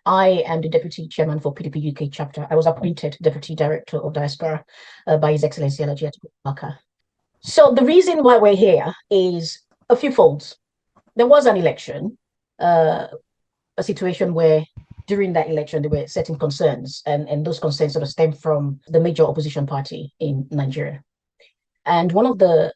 I am the Deputy Chairman for PDP UK chapter. I was appointed Deputy Director of Diaspora by His Excellency Alhaji Atiku. So the reason why we're here is a few folds. There was an election, a situation where during that election there were certain concerns, and those concerns sort of stem from the major opposition party in Nigeria. And one of the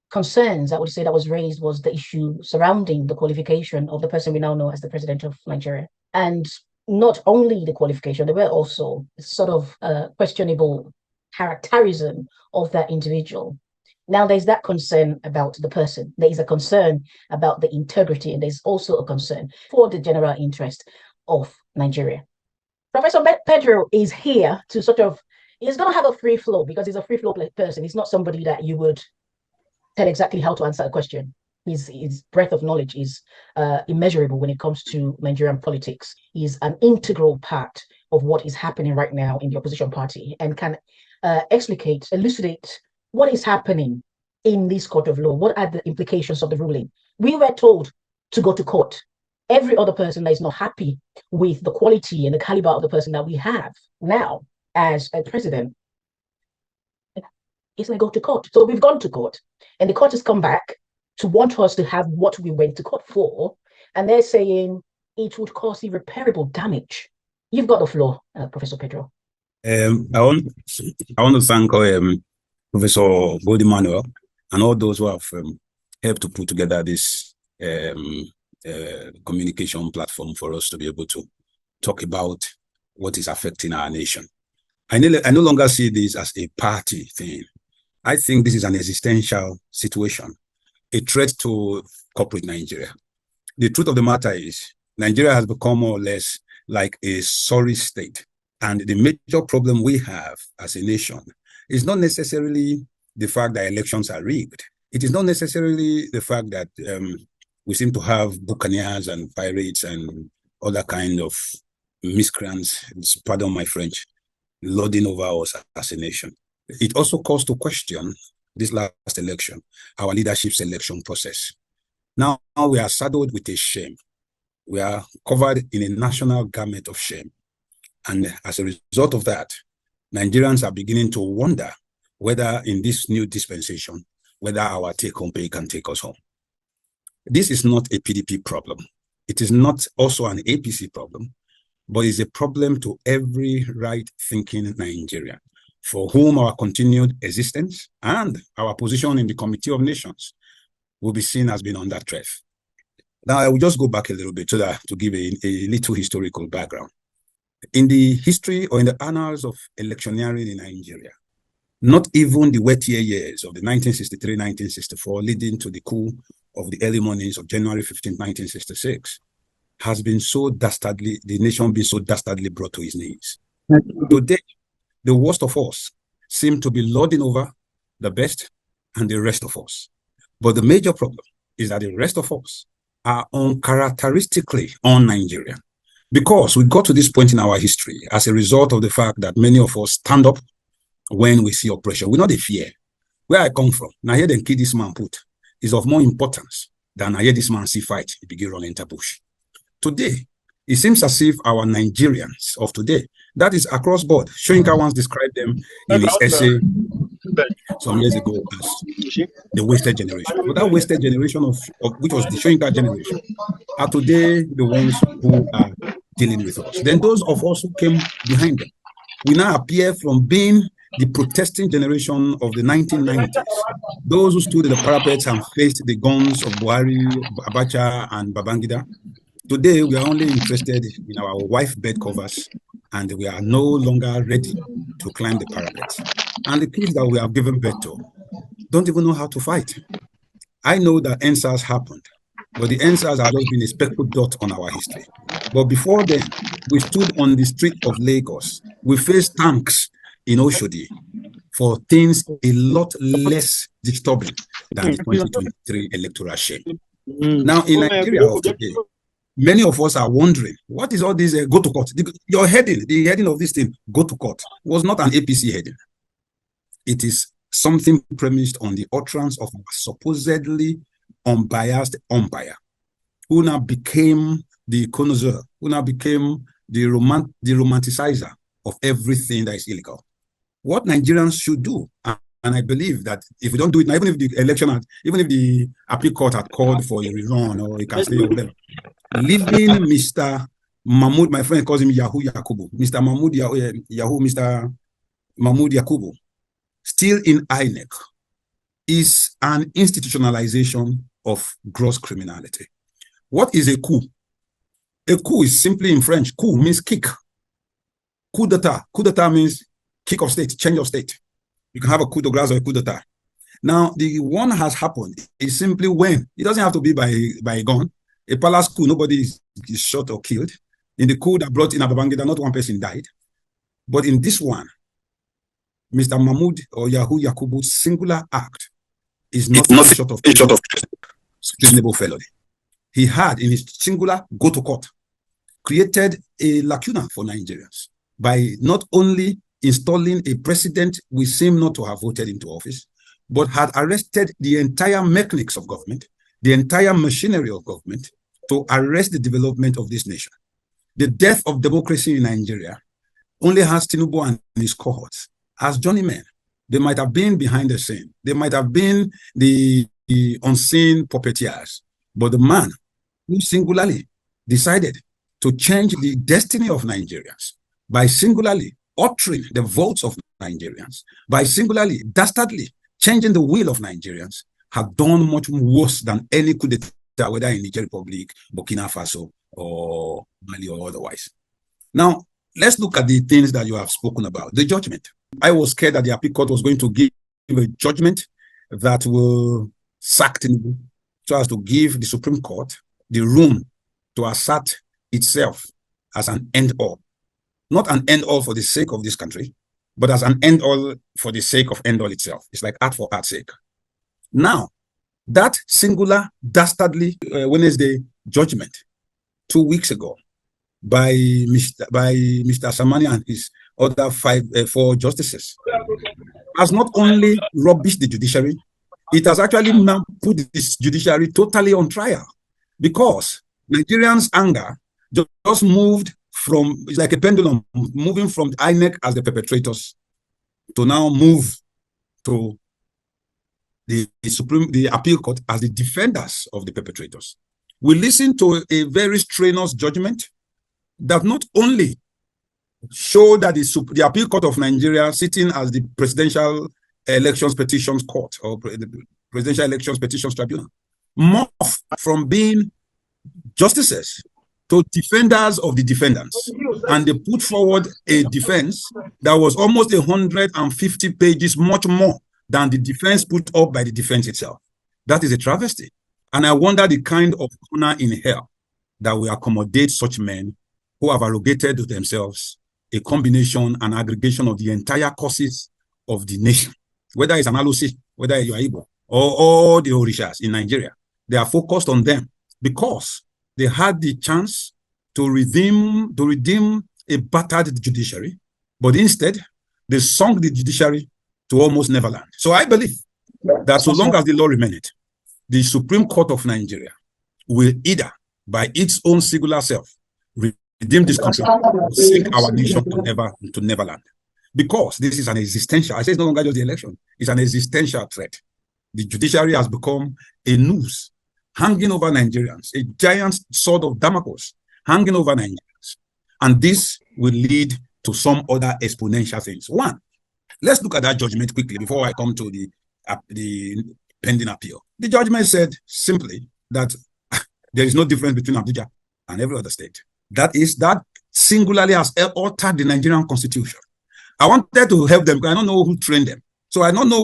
concerns I would say that was raised was the issue surrounding the qualification of the person we now know as the president of Nigeria. And not only the qualification, there were also sort of questionable characterism of that individual. Now, there's that concern about the person. There is a concern about the integrity, and there's also a concern for the general interest of Nigeria. Professor Pedro is here to sort of, he's going to have a free flow because he's a free flow person. He's not somebody that you would tell exactly how to answer a question. His breadth of knowledge is immeasurable when it comes to Nigerian politics. He's an integral part of what is happening right now in the opposition party and can elucidate what is happening in this court of law. What are the implications of the ruling? We were told to go to court. Every other person that is not happy with the quality and the caliber of the person that we have now as a president is going to go to court. So we've gone to court, and the court has come back to want us to have what we went to court for, and they're saying it would cause irreparable damage. You've got the floor, Professor Pedro. I want to thank Professor Emmanuel and all those who have helped to put together this communication platform for us to be able to talk about what is affecting our nation. I no longer see this as a party thing. I think this is an existential situation, a threat to corporate Nigeria. The truth of the matter is Nigeria has become more or less like a sorry state. And the major problem we have as a nation is not necessarily the fact that elections are rigged. It is not necessarily the fact that we seem to have buccaneers and pirates and other kind of miscreants, pardon my French, lording over us as a nation. It also calls to question this last election, our leadership selection process. Now we are saddled with a shame. We are covered in a national garment of shame. And as a result of that, Nigerians are beginning to wonder whether in this new dispensation, whether our take-home pay can take us home. This is not a PDP problem. It is not also an APC problem, but it's a problem to every right-thinking Nigerian, for whom our continued existence and our position in the Committee of Nations will be seen as being under threat. Now, I will just go back a little bit to give a little historical background. In the history or in the annals of electioneering in Nigeria, not even the wettier years of the 1963-1964 leading to the coup of the early mornings of January 15, 1966, has been so dastardly, the nation been so dastardly brought to its knees. Today, the worst of us seem to be lording over the best and the rest of us. But the major problem is that the rest of us are uncharacteristically un-Nigerian, because we got to this point in our history as a result of the fact that many of us stand up when we see oppression. We're not a fear. Where I come from, now here then kill this man put, is of more importance than I hear this man see fight, he begin run into bush. Today, it seems as if our Nigerians of today, that is across board. Soyinka once described them in his essay some years ago as the wasted generation. But that wasted generation of which was the Soyinka generation, are today the ones who are dealing with us. Then those of us who came behind them, we now appear from being the protesting generation of the 1990s, those who stood in the parapets and faced the guns of Buhari, Abacha, and Babangida. Today, we are only interested in our wife bed covers, and we are no longer ready to climb the parapet. And the kids that we have given birth to don't even know how to fight. I know that answers happened, but the answers have just been a speckled dot on our history. But before then, we stood on the street of Lagos. We faced tanks in Oshodi for things a lot less disturbing than the 2023 electoral shame. Now, in Nigeria of today, many of us are wondering, what is all this go to court? The heading of this thing, go to court, was not an APC heading. It is something premised on the utterance of a supposedly unbiased umpire, who now became the connoisseur, who now became the romanticizer of everything that is illegal. What Nigerians should do, and I believe that if we don't do it now, even if the election, even if the appeal court had called for a rerun or a cancellation or whatever, leaving Mr. Mahmoud, my friend calls him Yahoo Yakubu, Mr. Mahmoud Yahoo, Mr. Mahmoud Yakubu, still in INEC is an institutionalization of gross criminality. What is a coup? A coup is simply in French, coup means kick. Coup d'etat. Coup d'etat means kick of state, change of state. You can have a coup de grace or a coup d'etat. Now, the one has happened is simply when, it doesn't have to be by a gun. A palace coup, nobody is shot or killed. In the coup that brought in Babangida, not one person died. But in this one, Mr. Mahmoud or Yahoo Yakubu's singular act is not short of treasonable felony. He had, in his singular go to court, created a lacuna for Nigerians by not only installing a president we seem not to have voted into office, but had arrested the entire mechanics of government, the entire machinery of government, to arrest the development of this nation. The death of democracy in Nigeria only has Tinubu and his cohorts as journeymen. They might have been behind the scene. They might have been the unseen puppeteers. But the man who singularly decided to change the destiny of Nigerians by singularly altering the votes of Nigerians, by singularly, dastardly changing the will of Nigerians, had done much worse than any coup d'etat, whether in Niger Republic, Burkina Faso, or Mali, or otherwise. Now, let's look at the things that you have spoken about. The judgment. I was scared that the appeal court was going to give a judgment that will sack Tinubu, so as to give the Supreme Court the room to assert itself as an end-all. Not an end-all for the sake of this country, but as an end-all for the sake of end-all itself. It's like art for art's sake. Now, that singular, dastardly Wednesday judgment 2 weeks ago by Mr. Samani and his other four justices has not only rubbished the judiciary, it has actually now put this judiciary totally on trial, because Nigerians' anger just moved from, it's like a pendulum, moving from INEC as the perpetrators to now move to the appeal court as the defenders of the perpetrators. We listened to a very strenuous judgment that not only showed that the appeal court of Nigeria, sitting as the Presidential Elections Petitions Court, or the Presidential Elections Petitions Tribunal, morphed from being justices to defenders of the defendants. And they put forward a defense that was almost 150 pages, much more than the defense put up by the defense itself. That is a travesty. And I wonder the kind of corner in hell that will accommodate such men who have arrogated to themselves a combination and aggregation of the entire causes of the nation, whether it's an Alusi, whether you are Igbo, or all the Orishas in Nigeria. They are focused on them because they had the chance to redeem a battered judiciary, but instead they sunk the judiciary to almost neverland. So I believe that so long as the law remaineth, the Supreme Court of Nigeria will either, by its own singular self, redeem this country or sink our nation to neverland. Because this is an existential, I say it's no longer just the election, it's an existential threat. The judiciary has become a noose hanging over Nigerians, a giant sword of Damocles hanging over Nigerians. And this will lead to some other exponential things. One, let's look at that judgment quickly before I come to the pending appeal. The judgment said simply that there is no difference between Abuja and every other state. That is, that singularly has altered the Nigerian constitution. I wanted to help them because I don't know who trained them. So I don't know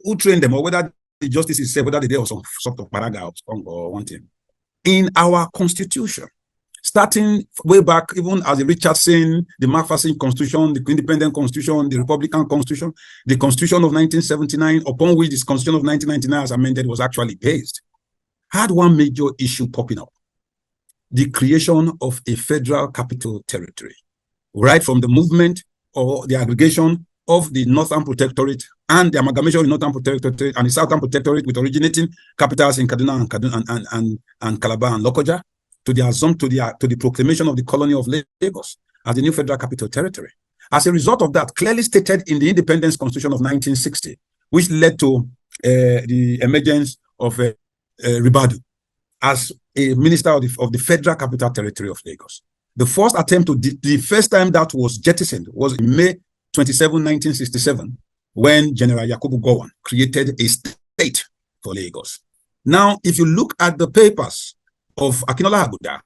who trained them or whether the justices said whether they did some sort of paragraph or one thing. In our constitution, starting way back, even as the Richardson, the Macpherson Constitution, the Independent Constitution, the Republican Constitution, the Constitution of 1979, upon which this Constitution of 1999 as amended was actually based, had one major issue popping up: the creation of a federal capital territory, right from the movement or the aggregation of the Northern Protectorate and the amalgamation of the Northern Protectorate and the Southern Protectorate, with originating capitals in Kaduna and Calabar and Lokoja, to the proclamation of the colony of Lagos as the new federal capital territory. As a result of that, clearly stated in the Independence Constitution of 1960, which led to the emergence of Ribadu as a minister of the Federal Capital Territory of Lagos. The first attempt the first time that was jettisoned was in May 27, 1967, when General Yakubu Gowon created a state for Lagos. Now, if you look at the papers of Akinola Aguda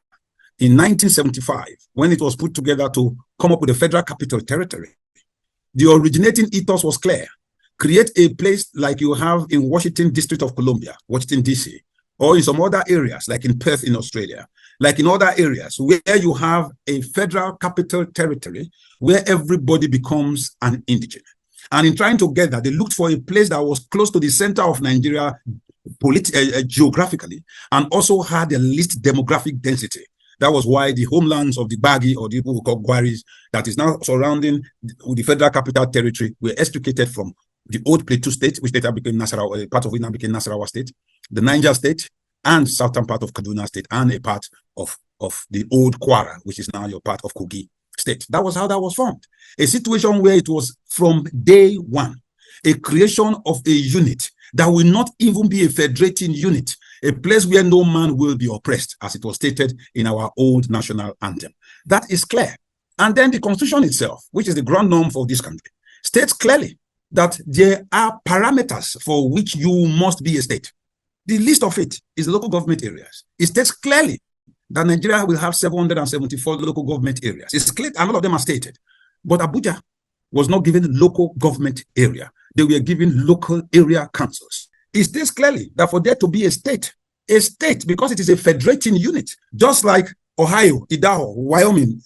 in 1975, when it was put together to come up with a Federal Capital Territory, the originating ethos was clear. Create a place like you have in Washington District of Columbia, Washington, D.C., or in some other areas, like in Perth in Australia, like in other areas where you have a Federal Capital Territory where everybody becomes an indigene. And in trying to get that, they looked for a place that was close to the center of Nigeria geographically, and also had the least demographic density. That was why the homelands of the Bagi, or the people who call Gwaris, that is now surrounding the Federal Capital Territory, were extricated from the old Plateau State, which later became Nasarawa, part of it now became Nasarawa State, the Niger State, and southern part of Kaduna State, and a part of the old Kwara, which is now your part of Kogi State. That was how that was formed. A situation where it was from day one, a creation of a unit that will not even be a federating unit, a place where no man will be oppressed, as it was stated in our old national anthem. That is clear. And then the Constitution itself, which is the ground norm for this country, states clearly that there are parameters for which you must be a state. The list of it is local government areas. It states clearly that Nigeria will have 774 local government areas. It's clear, and all of them are stated. But Abuja was not given local government area. They were given local area councils. It states clearly that for there to be a state, because it is a federating unit, just like Ohio, Idaho, Wyoming,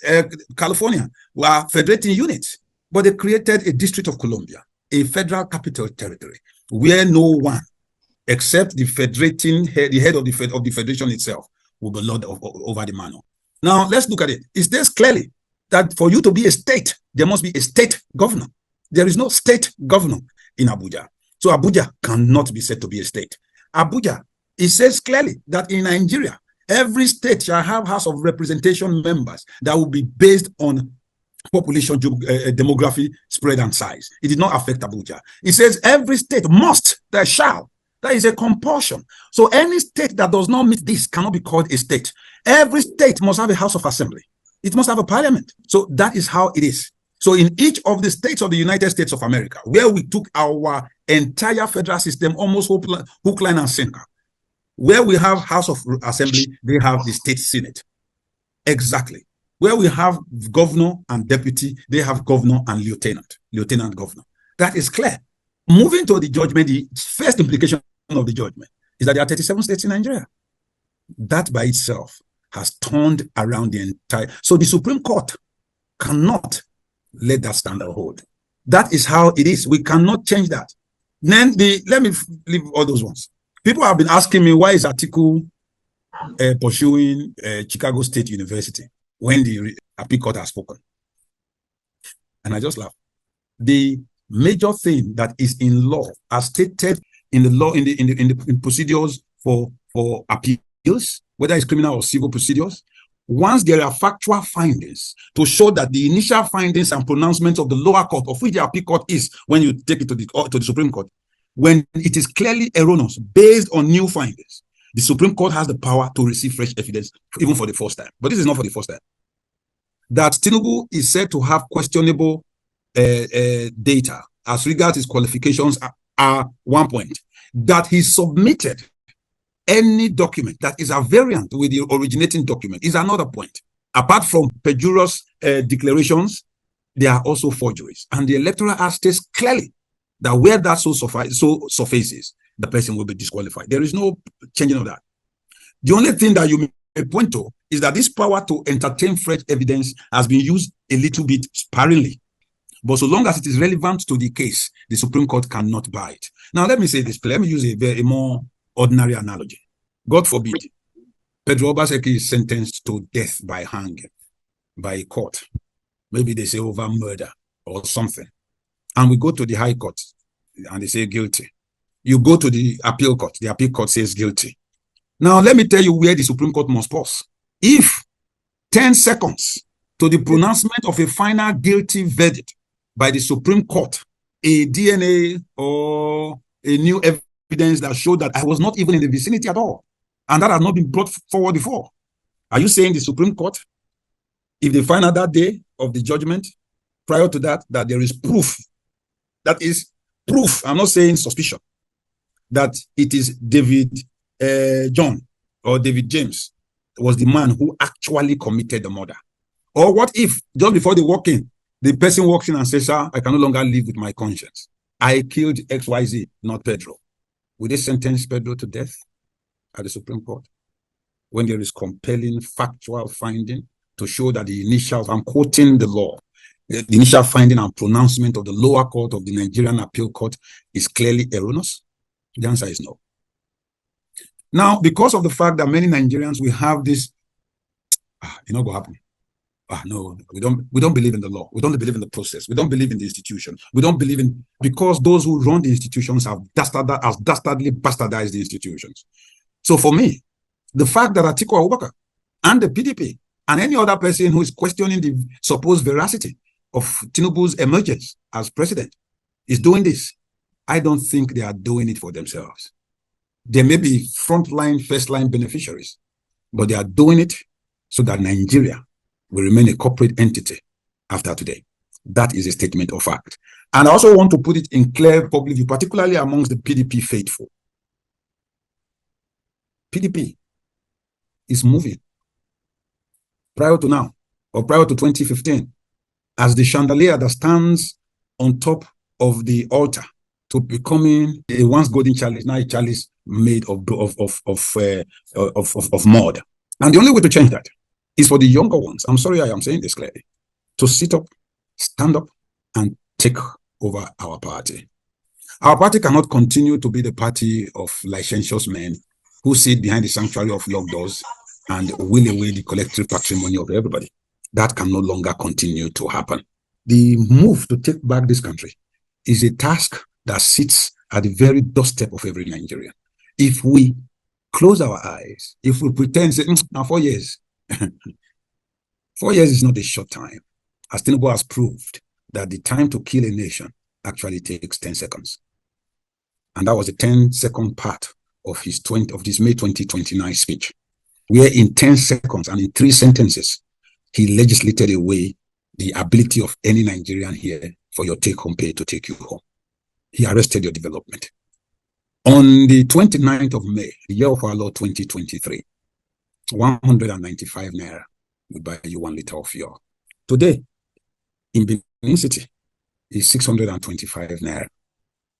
California were federating units, but they created a District of Columbia, a Federal Capital Territory, where no one except the federating head, the head of the federation itself, will be lord over the manor. Now, let's look at it. It states clearly that for you to be a state, there must be a state governor. There is no state governor in Abuja. So Abuja cannot be said to be a state. Abuja, it says clearly that in Nigeria, every state shall have House of Representation members that will be based on population, demography, spread, and size. It did not affect Abuja. It says every state must, there shall. That is a compulsion. So any state that does not meet this cannot be called a state. Every state must have a House of Assembly. It must have a parliament. So that is how it is. So in each of the states of the United States of America, where we took our entire federal system, almost hook, line, and sinker, where we have House of Assembly, they have the state Senate. Exactly. Where we have governor and deputy, they have governor and lieutenant governor. That is clear. Moving to the judgment, the first implication of the judgment is that there are 37 states in Nigeria. That by itself has turned around the entire. So the Supreme Court cannot let that standard hold. That is how it is. We cannot change that. Then let me leave all those ones. People have been asking me, why is Atiku pursuing Chicago State University when the appeal court has spoken? And I just laugh. The major thing that is in law, as stated in the law, in procedures for appeals, whether it's criminal or civil procedures, once there are factual findings to show that the initial findings and pronouncements of the lower court, of which the appeal court is, when you take it to the Supreme Court, when it is clearly erroneous based on new findings, the Supreme Court has the power to receive fresh evidence, even for the first time. But this is not for the first time. That Tinubu is said to have questionable data as regards his qualifications are one point. That he submitted any document that is a variant with the originating document is another point. Apart from perjurious declarations, there are also forgeries. And the Electoral Act states clearly that where that so surfaces, the person will be disqualified. There is no changing of that. The only thing that you may point to is that this power to entertain fresh evidence has been used a little bit sparingly. But so long as it is relevant to the case, the Supreme Court cannot bar it. Now, let me say this. Let me use a more ordinary analogy. God forbid, Pedro Obaseki is sentenced to death by hanging by a court. Maybe they say over murder or something. And we go to the High Court and they say guilty. You go to the appeal court says guilty. Now, let me tell you where the Supreme Court must pause. If 10 seconds to the pronouncement of a final guilty verdict by the Supreme Court, a DNA or a new evidence that showed that I was not even in the vicinity at all, and that has not been brought forward before, are you saying the Supreme Court, if they find out that day of the judgment, prior to that, that there is proof, that is proof, I'm not saying suspicion, that it is David John or David James was the man who actually committed the murder? Or what if, just before they walk in, the person walks in and says, sir, I can no longer live with my conscience. I killed XYZ, not Pedro. Will they sentence Pedro to death at the Supreme Court when there is compelling factual finding to show that the initial, I'm quoting the law, the initial finding and pronouncement of the lower court of the Nigerian Appeal Court is clearly erroneous? The answer is no. Now, because of the fact that many Nigerians will have this, it's not going to happen. No, we don't believe in the law. We don't believe in the process. We don't believe in the institution. We don't believe in, because those who run the institutions have dastardly bastardized the institutions. So for me, the fact that Atiku Abubakar and the PDP and any other person who is questioning the supposed veracity of Tinubu's emergence as president is doing this, I don't think they are doing it for themselves. They may be frontline, first-line beneficiaries, but they are doing it so that Nigeria will remain a corporate entity after today. That is a statement of fact. And I also want to put it in clear public view, particularly amongst the PDP faithful. PDP is moving prior to now, or prior to 2015, as the chandelier that stands on top of the altar, to becoming a once golden chalice, now a chalice made of mud. And the only way to change that is for the younger ones, I'm sorry I am saying this clearly, to sit up, stand up, and take over our party. Our party cannot continue to be the party of licentious men who sit behind the sanctuary of locked doors and will away the collective patrimony of everybody. That can no longer continue to happen. The move to take back this country is a task that sits at the very doorstep of every Nigerian. If we close our eyes, if we pretend, say, now 4 years, 4 years is not a short time, as Tinubu has proved that the time to kill a nation actually takes 10 seconds. And that was the 10-second part of his May 2029 speech, where in 10 seconds and in 3 sentences, he legislated away the ability of any Nigerian here for your take-home pay to take you home. He arrested your development. On the 29th of May, the year of our Lord 2023, 195 naira would buy you 1 liter of fuel. Today, in Benin City, is 625 naira,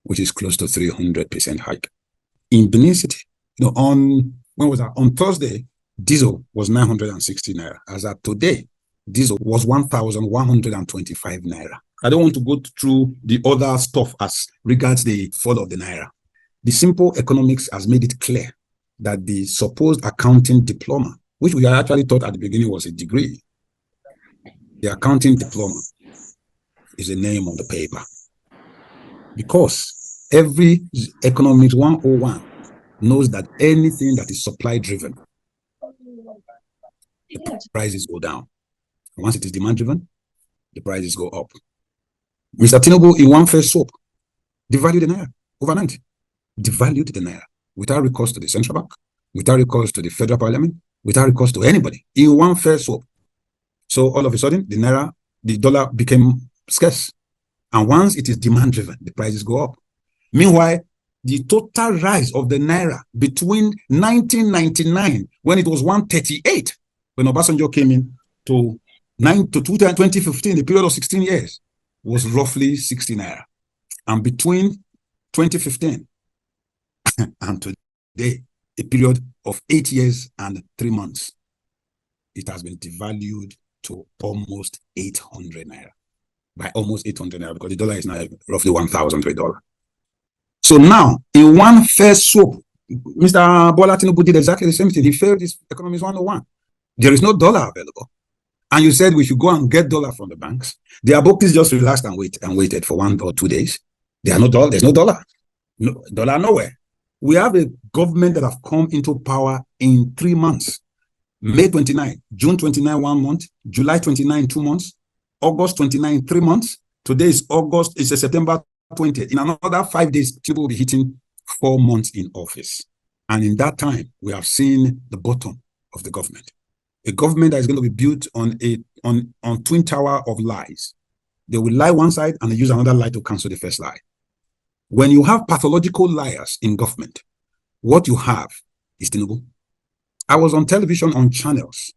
which is close to 300% hike. In Benin City, when was that? On Thursday, diesel was 960 naira. As at today, diesel was 1,125 naira. I don't want to go through the other stuff as regards the fall of the naira. The simple economics has made it clear that the supposed accounting diploma, which we actually thought at the beginning was a degree, the accounting diploma is a name on the paper. Because every economics 101 knows that anything that is supply driven, the prices go down. Once it is demand driven, the prices go up. Mr. Tinubu, in one fell swoop, devalued the naira overnight. Devalued the naira without recourse to the central bank, without recourse to the federal parliament, without recourse to anybody, in one fell swoop. So all of a sudden, the dollar became scarce. And once it is demand driven, the prices go up. Meanwhile, the total rise of the naira between 1999, when it was 138, when Obasanjo came in, to 2015, the period of 16 years, was roughly 60 naira. And between 2015 and today, a period of 8 years and 3 months, it has been devalued to almost 800 naira. By almost 800 naira, because the dollar is now roughly $1,003. So now, in one fair swoop, Mr. Bola Tinubu did exactly the same thing. He failed his economics 101. There is no dollar available. And you said we should go and get dollar from the banks. The Abokis just relaxed and waited for 1 or 2 days. There's no dollar. No dollar nowhere. We have a government that have come into power in 3 months. May 29, June 29, 1 month, July 29, 2 months, August 29, 3 months. Today is August, it's September 20. In another 5 days, people will be hitting 4 months in office. And in that time, we have seen the bottom of the government. A government that is going to be built on twin tower of lies. They will lie one side and they use another lie to cancel the first lie. When you have pathological liars in government, what you have is Tinubu. I was on television on channels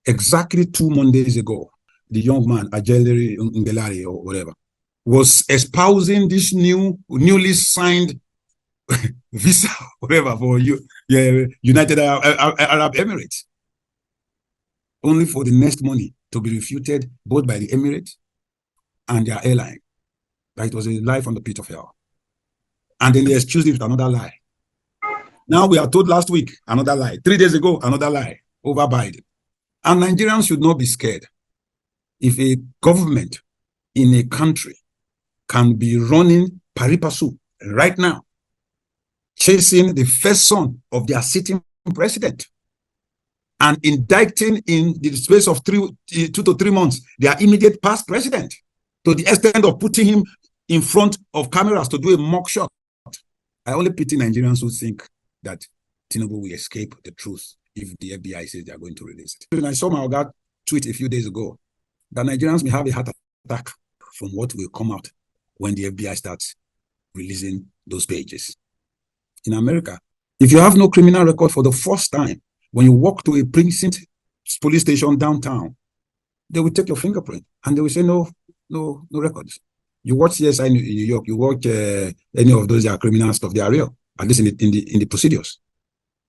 exactly 2 Mondays ago. The young man, Ajeleri Ngelari or whatever, was espousing this newly signed visa, whatever, for United Arab Emirates, only for the next money to be refuted both by the Emirates and their airline. That it was a lie from the pit of hell. And then they excused it with another lie. Now we are told last week, another lie. 3 days ago, another lie over Biden. And Nigerians should not be scared. If a government in a country can be running pari passu right now, chasing the first son of their sitting president, and indicting in the space of 2 to 3 months their immediate past president, to the extent of putting him in front of cameras to do a mock shot. I only pity Nigerians who think that Tinubu will escape the truth if the FBI says they are going to release it. And I saw my God tweet a few days ago that Nigerians may have a heart attack from what will come out when the FBI starts releasing those pages. In America, if you have no criminal record for the first time, when you walk to a precinct police station downtown, they will take your fingerprint and they will say no records. You watch CSI in New York, you watch any of those criminal stuff, they are real, at least in the procedures.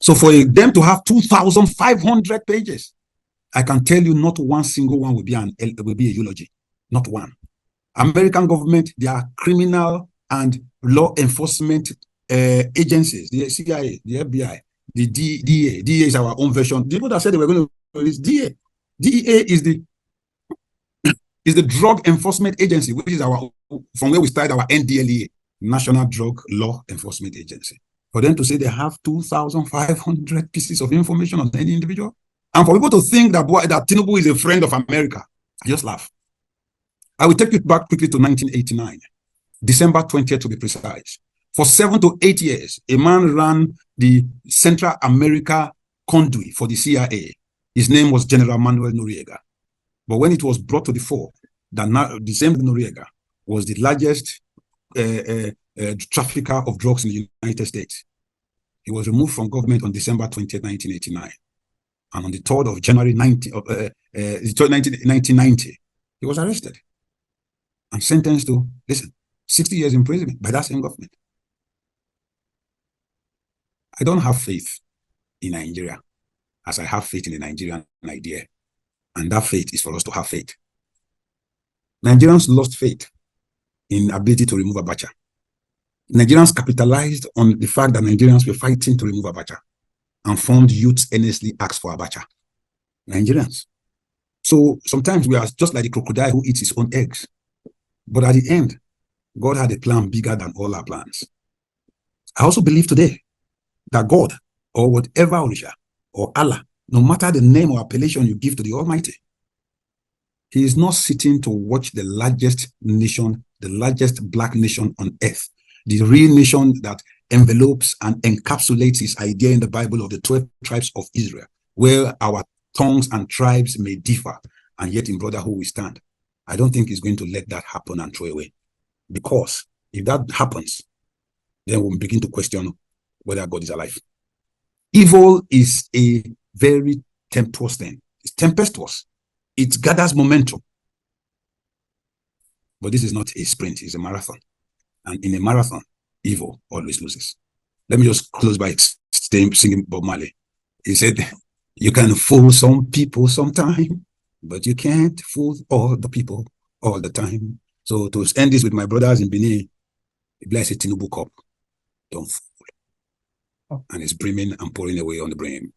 So for them to have 2,500 pages, I can tell you not one single one will be a eulogy. Not one. American government, they are criminal and law enforcement agencies, the CIA, the FBI, the DEA. DEA is our own version. The people that said they were going to release DEA. DEA is the Drug Enforcement Agency, which is from where we started our NDLEA, National Drug Law Enforcement Agency. For them to say they have 2,500 pieces of information on any individual, and for people to think that Tinubu is a friend of America, I just laugh. I will take you back quickly to 1989, December 20th to be precise. For 7 to 8 years, a man ran the Central America conduit for the CIA. His name was General Emmanuel Noriega. But when it was brought to the fore that the same Noriega was the largest trafficker of drugs in the United States, he was removed from government on December 20th, 1989. And on the 3rd of January 1990, he was arrested and sentenced to, 60 years imprisonment by that same government. I don't have faith in Nigeria as I have faith in the Nigerian idea. And that faith is for us to have faith. Nigerians lost faith in ability to remove Abacha. Nigerians capitalized on the fact that Nigerians were fighting to remove Abacha and formed youths earnestly asked for Abacha. Nigerians. So sometimes we are just like the crocodile who eats his own eggs. But at the end, God had a plan bigger than all our plans. I also believe today that God, or whatever Orisha, or Allah, no matter the name or appellation you give to the Almighty, He is not sitting to watch the largest nation, the largest black nation on earth, the real nation that envelopes and encapsulates His idea in the Bible of the 12 tribes of Israel, where our tongues and tribes may differ, and yet in brotherhood we stand. I don't think He's going to let that happen and throw away. Because if that happens, then we'll begin to question whether God is alive. Evil is a very tempestuous thing. It's tempestuous. It gathers momentum. But this is not a sprint, it's a marathon. And in a marathon, evil always loses. Let me just close by singing Bob Marley. He said, you can fool some people sometime, but you can't fool all the people all the time. So to end this with my brothers in Benin, bless a Tinubu cup. Don't fool. And it's brimming and pouring away on the brim.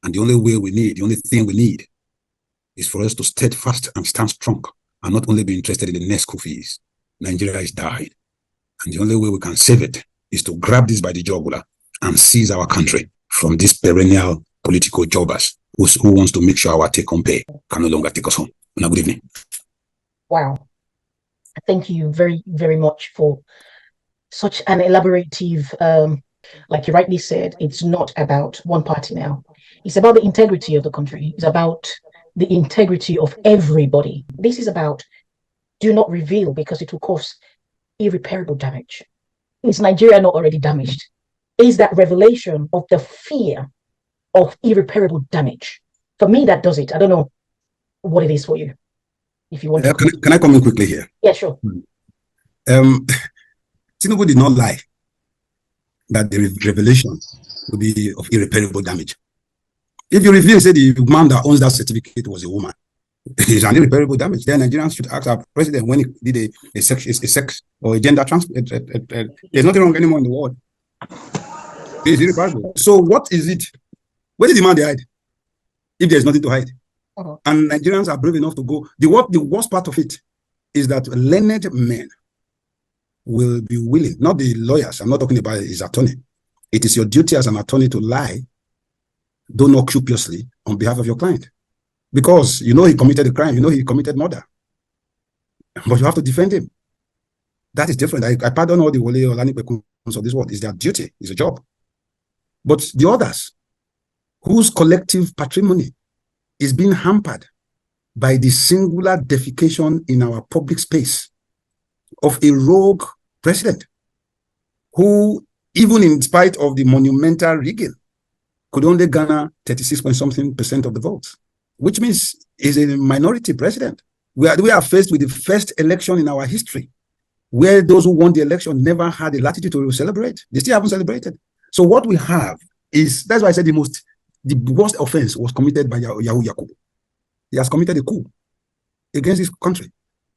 And the only thing we need is for us to steadfast and stand strong and not only be interested in the next school fees. Nigeria is dying. And the only way we can save it is to grab this by the jugular and seize our country from these perennial political jobbers who wants to make sure our take-home pay can no longer take us home. Good evening. Wow. Thank you very, very much for such an elaborative, like you rightly said, it's not about one party now. It's about the integrity of the country. It's about the integrity of everybody. This is about do not reveal because it will cause irreparable damage. Is Nigeria not already damaged? Is that revelation of the fear of irreparable damage? For me, that does it. I don't know what it is for you. If you want to can I come in quickly here? Yeah, sure. Tinubu did not lie that the revelation will be of irreparable damage. If you reveal, say the man that owns that certificate was a woman, it's an irreparable damage. Then Nigerians should ask our president when he did a sex or a gender transfer. There's nothing wrong anymore in the world. It's irreparable. So what is it? Where did the man hide? If there's nothing to hide. And Nigerians are brave enough to go. The worst part of it is that learned men will be willing, not the lawyers, I'm not talking about his attorney. It is your duty as an attorney to lie, though not scrupulously, on behalf of your client. Because you know he committed a crime, you know he committed murder. But you have to defend him. That is different. I pardon all the Wole or Lani Pekuns of this world. It's their duty, it's a job. But the others, whose collective patrimony is being hampered by the singular defecation in our public space of a rogue president who, even in spite of the monumental rigging, could only garner 36-point-something% of the votes, which means he's a minority president. We are faced with the first election in our history where those who won the election never had the latitude to celebrate. They still haven't celebrated. So what we have is, that's why I said the worst offense was committed by Yahoo Yakubu. He has committed a coup against his country.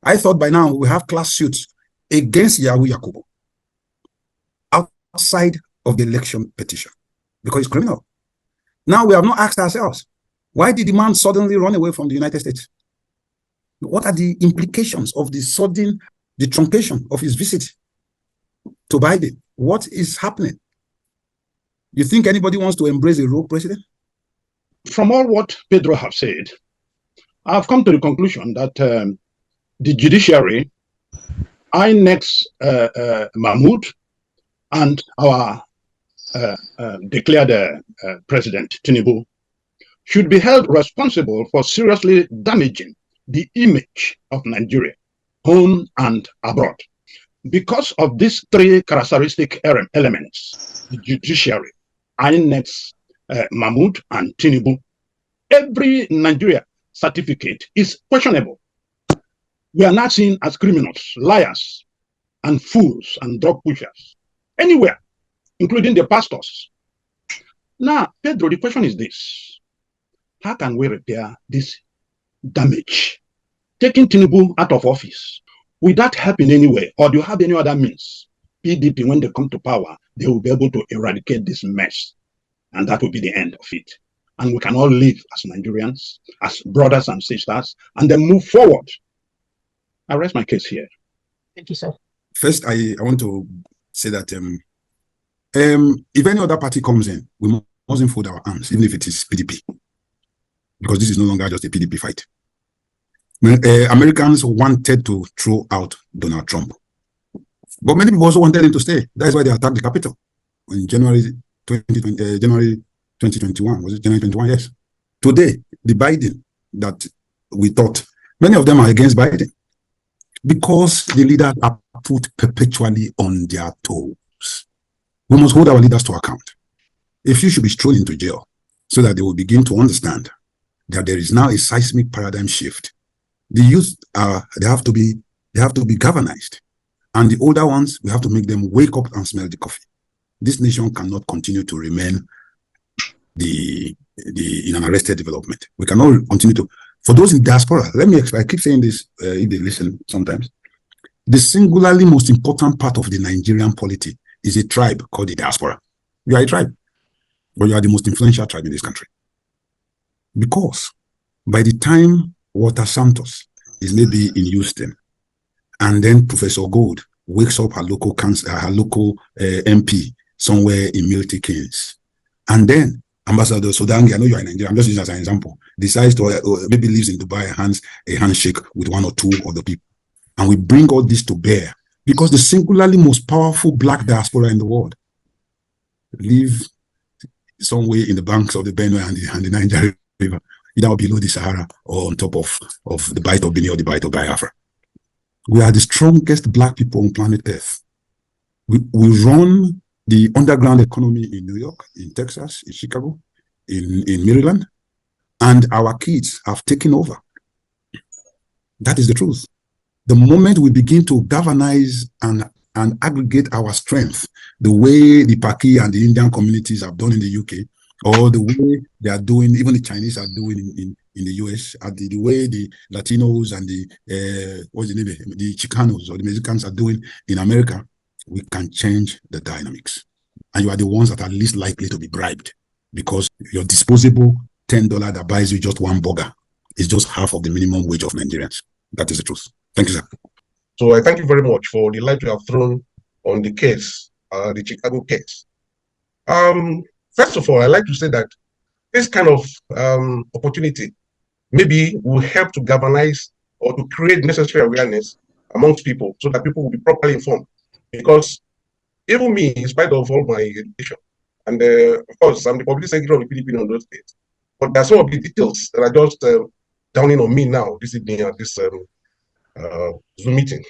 I thought by now we have class suits against Yahoo Yakubu outside of the election petition because it's criminal. Now we have not asked ourselves, why did the man suddenly run away from the United States? What are the implications of the sudden, the truncation of his visit to Biden? What is happening? You think anybody wants to embrace a rogue president? From all what Pedro have said, I've come to the conclusion that the judiciary, INEC's Mahmoud, and our declared President Tinubu should be held responsible for seriously damaging the image of Nigeria, home and abroad. Because of these three characteristic elements, the judiciary, INEC's Mahmoud, and Tinubu, every Nigeria certificate is questionable. We are not seen as criminals, liars, and fools and drug pushers anywhere, including the pastors. Now, Pedro, the question is this: how can we repair this damage? Taking Tinubu out of office, will that help in any way, or do you have any other means? PDP, when they come to power, they will be able to eradicate this mess, and that will be the end of it. And we can all live as Nigerians, as brothers and sisters, and then move forward. I rest my case here. Thank you, sir. First, I want to say that if any other party comes in, we mustn't fold our arms, even if it is PDP, because this is no longer just a PDP fight. Americans wanted to throw out Donald Trump, but many people also wanted him to stay. That's why they attacked the Capitol in January 2021. Was it January 21? Yes. Today, the Biden that we thought, many of them are against Biden because the leaders are put perpetually on their toes. We must hold our leaders to account. A few should be thrown into jail so that they will begin to understand that there is now a seismic paradigm shift. The youth they have to be galvanized, and the older ones, we have to make them wake up and smell the coffee. This nation cannot continue to remain in an arrested development. We cannot continue to. For those in diaspora, let me explain. I keep saying this if they listen sometimes. The singularly most important part of the Nigerian polity is a tribe called the diaspora. You are a tribe, but you are the most influential tribe in this country. Because by the time Walter Santos is maybe in Houston, and then Professor Gold wakes up her local MP somewhere in Milton Keynes, and then Ambassador Sodangi, I know you're in Nigeria, I'm just using as an example, decides to, maybe lives in Dubai, a handshake with one or two of the people. And we bring all this to bear because the singularly most powerful black diaspora in the world live somewhere in the banks of the Benue and the Niger River, either below the Sahara or on top of the Bight of Benin or the Bight of Biafra. We are the strongest black people on planet Earth. We run the underground economy in New York, in Texas, in Chicago, in Maryland, and our kids have taken over. That is the truth. The moment we begin to galvanize and aggregate our strength, the way the Paki and the Indian communities have done in the UK, or the way they are doing, even the Chinese are doing in the US, and the way the Latinos and the Chicanos or the Mexicans are doing in America, we can change the dynamics. And you are the ones that are least likely to be bribed because your disposable $10 that buys you just one burger is just half of the minimum wage of Nigerians. That is the truth. Thank you, sir. So I thank you very much for the light you have thrown on the case, the Chicago case. First of all, I'd like to say that this kind of opportunity maybe will help to galvanize or to create necessary awareness amongst people so that people will be properly informed. Because even me, in spite of all my education, and of course, I'm the public secretary of the PDP in those states, but there are some of the details that are just downing on me now this evening at this Zoom meeting.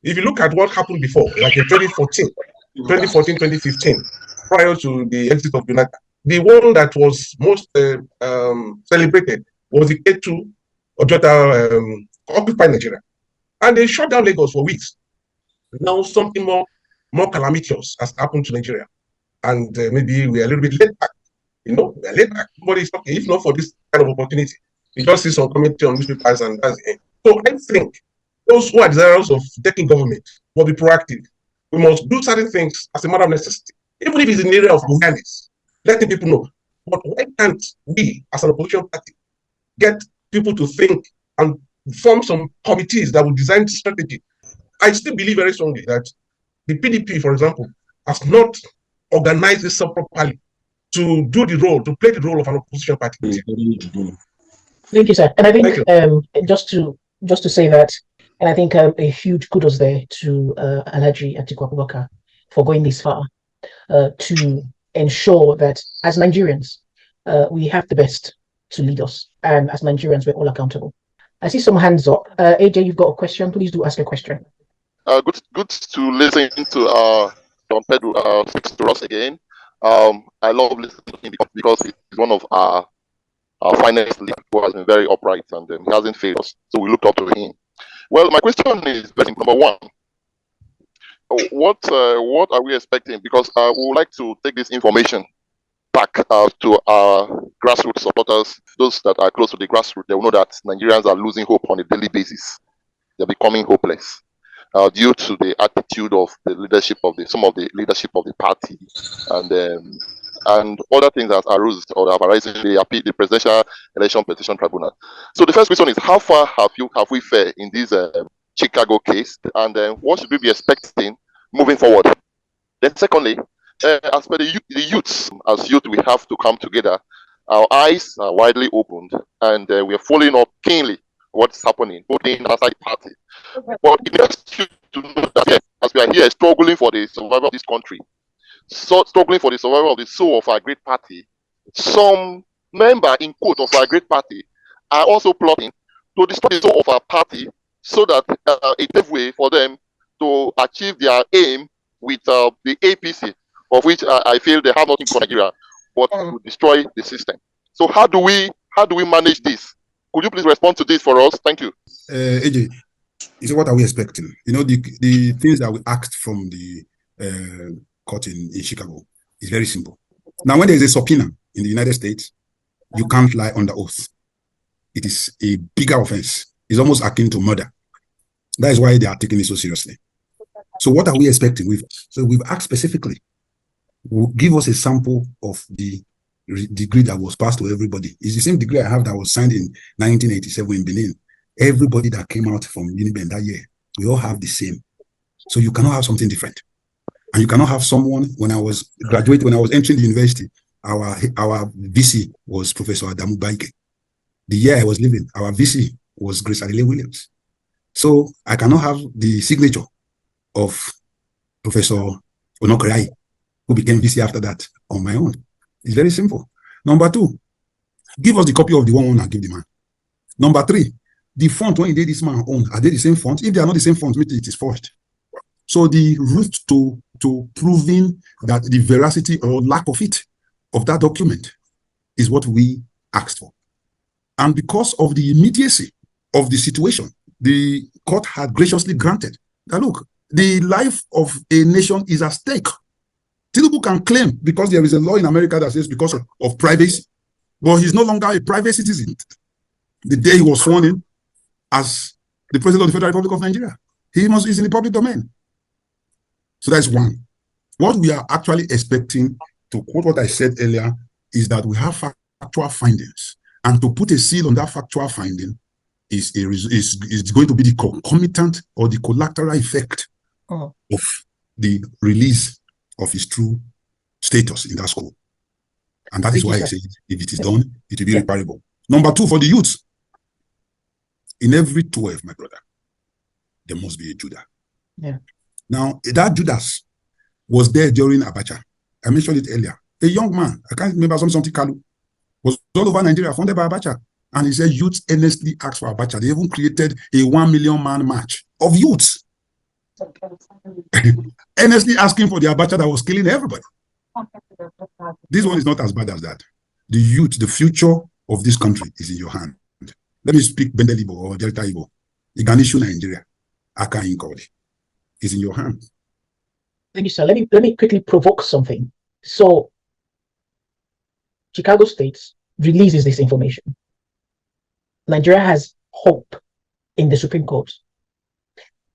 If you look at what happened before, like in 2014, 2015, prior to the exit of Jonathan, the one that was most celebrated was the K2 Ojota occupied Nigeria. And they shut down Lagos for weeks. Now something more calamitous has happened to Nigeria. And maybe we are a little bit late back. You know, we are late back. But it's okay, if not for this kind of opportunity. You just see some commentary on newspapers and that's the end. So I think those who are desirous of taking government will be proactive. We must do certain things as a matter of necessity, even if it's in the area of awareness, letting people know. But why can't we, as an opposition party, get people to think and form some committees that will design strategy? I still believe very strongly that the PDP, for example, has not organized itself properly to do the role, to play the role of an opposition party. Thank you, sir. And I think just to say that, and I think a huge kudos there to Alhaji Atiku Abubakar for going this far to ensure that as Nigerians, we have the best to lead us. And as Nigerians, we're all accountable. I see some hands up. AJ, you've got a question. Please do ask a question. Good to listen to Don Pedro speaks to us again. I love listening to him because he's one of our finest leaders who has been very upright and he hasn't failed us. So we look up to him. Well, my question is number one. What are we expecting? Because we would like to take this information back to our grassroots supporters, those that are close to the grassroots. They will know that Nigerians are losing hope on a daily basis. They're becoming hopeless due to the attitude of the leadership of some of the leadership of the party and other things that arose or have arisen the Presidential Election Petition Tribunal. So the first question is, how far have we fared in this Chicago case, and what should we be expecting moving forward? Then secondly, as per the youths, as youth, we have to come together. Our eyes are widely opened, and we are following up keenly what's happening, both in and outside the party. But it makes you to know that as we are here struggling for the survival of this country, struggling for the survival of the soul of our great party, some member in quote of our great party are also plotting to destroy the soul of our party so that it gives way for them to achieve their aim with the APC, of which I feel they have nothing for Nigeria, but to destroy the system. So how do we manage this? Could you please respond to this for us? Thank you. AJ, so what are we expecting? You know, the things that we asked from the court in Chicago is very simple. Now, when there is a subpoena in the United States, you can't lie under oath. It is a bigger offense. It's almost akin to murder. That is why they are taking it so seriously. So what are we expecting? We've asked specifically, give us a sample of the degree that was passed to everybody. It's the same degree I have that was signed in 1987 in Benin. Everybody that came out from Uniben that year, we all have the same. So you cannot have something different. And you cannot have someone, when I was entering the university, our VC was Professor Adamu Baike. The year I was living, our VC was Grace Adele Williams. So I cannot have the signature of Professor Onokerai, who became VC after that, on my own. It's very simple. Number two, give us the copy of the one and give the man. Number three, the font when this man own, are they the same font? If they are not the same font, it is forged. So the route to proving that the veracity or lack of it, of that document, is what we asked for. And because of the immediacy of the situation, the court had graciously granted that, look, the life of a nation is at stake. Tinubu can claim, because there is a law in America that says because of privacy, but he's no longer a private citizen. The day he was sworn in as the President of the Federal Republic of Nigeria, is in the public domain. So that's one. What we are actually expecting, to quote what I said earlier, is that we have factual findings. And to put a seal on that factual finding is going to be the concomitant or the collateral effect of the release of his true status in that school. And that is why I say, if it is done, it will be reparable. Number two, for the youth, in every 12, my brother, there must be a Judah. Yeah. Now, that Judas was there during Abacha. I mentioned it earlier. A young man, I can't remember, something Kalu, was all over Nigeria, funded by Abacha. And he said, youth earnestly asked for Abacha. They even created a 1 million man march of youths. Earnestly asking for the Abacha that was killing everybody. This one is not as bad as that. The youth, the future of this country is in your hand. Let me speak Bendelibo or Delta Igbo. Iganishu Nigeria. Aka Inkodi. Is in your hand. Thank you, sir. Let me quickly provoke something. So, Chicago State releases this information. Nigeria has hope in the Supreme Court.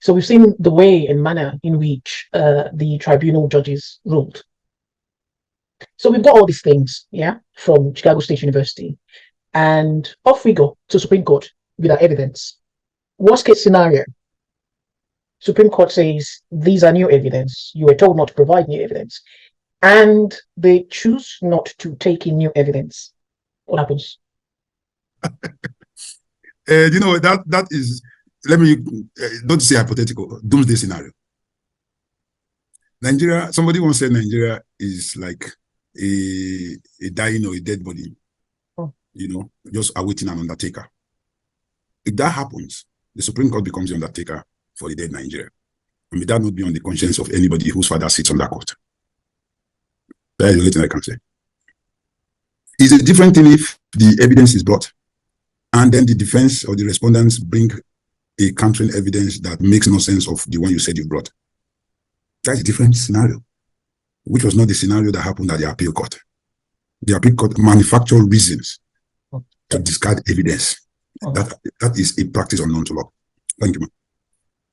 So we've seen the way and manner in which the tribunal judges ruled. So we've got all these things, from Chicago State University, and off we go to Supreme Court with our evidence. Worst case scenario, Supreme Court says these are new evidence. You were told not to provide new evidence, and they choose not to take in new evidence. What happens? That is, let me don't say hypothetical, doomsday scenario. Nigeria, somebody once said Nigeria is like a dying or a dead body, just awaiting an undertaker. If that happens, the Supreme Court becomes the undertaker for the dead Nigeria. I mean, that would be on the conscience of anybody whose father sits on that court. That is the only thing I can say. It's a different thing if the evidence is brought and then the defense or the respondents bring a countering evidence that makes no sense of the one you said you brought. That's a different scenario, which was not the scenario that happened at the appeal court. The appeal court manufactured reasons to discard evidence. That is a practice unknown to law. Thank you, ma'am.